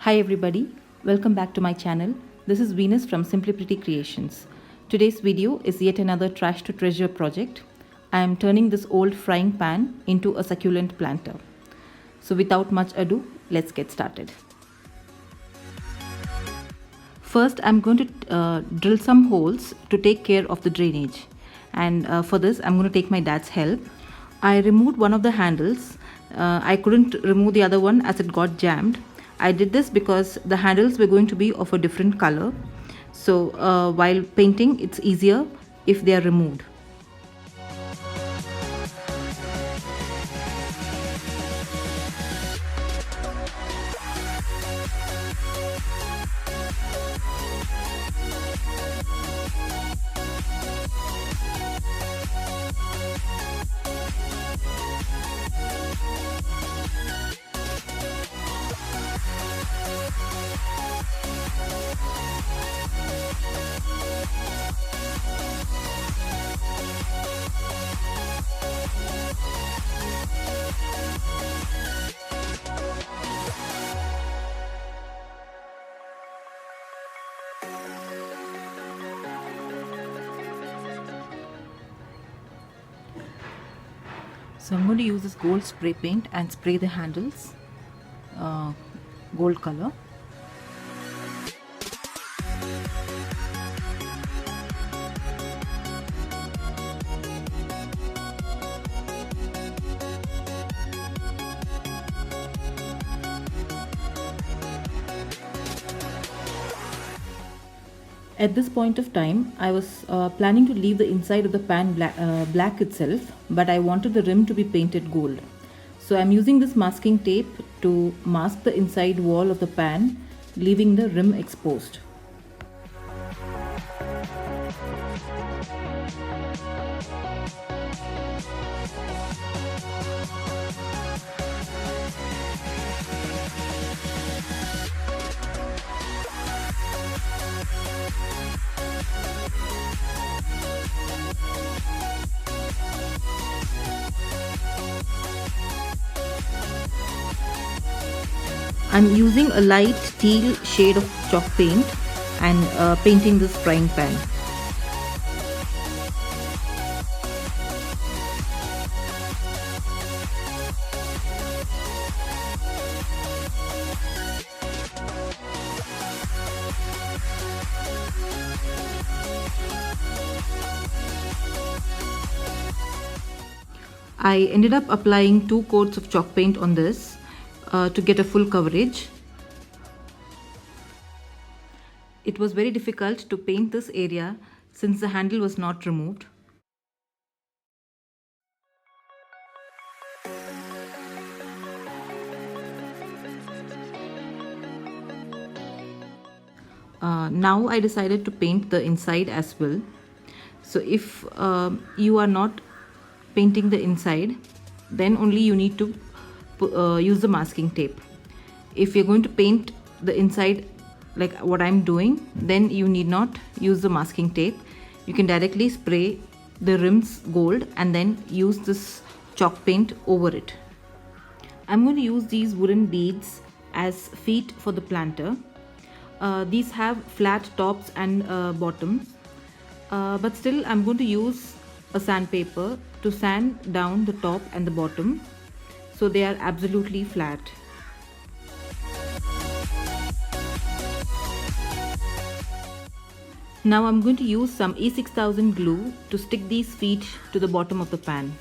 Hi everybody, welcome back to my channel. This is Venus from SimplyPretty Creations. Today's video is yet another trash to treasure project. I am turning this old frying pan into a succulent planter. So without much ado, let's get started. First, I'm going to drill some holes to take care of the drainage. And for this, I'm going to take my dad's help. I removed one of the handles. I couldn't remove the other one as it got jammed. I did this because the handles were going to be of a different color. So while painting, it's easier if they are removed. So I'm going to use this gold spray paint and spray the handles gold color. At this point of time, I was planning to leave the inside of the pan black itself, but I wanted the rim to be painted gold. So I'm using this masking tape to mask the inside wall of the pan, leaving the rim exposed. I'm using a light teal shade of chalk paint and painting this frying pan. I ended up applying 2 coats of chalk paint on this to get a full coverage. It was very difficult to paint this area since the handle was not removed. Now I decided to paint the inside as well. So if you are not painting the inside, then only you need to use the masking tape. If you're going to paint the inside like what I'm doing, then you need not use the masking tape. You can directly spray the rims gold and then use this chalk paint over it. I'm going to use these wooden beads as feet for the planter. These have flat tops and bottoms, but still I'm going to use a sandpaper to sand down the top and the bottom so they are absolutely flat. Now I'm going to use some E6000 glue to stick these feet to the bottom of the pan.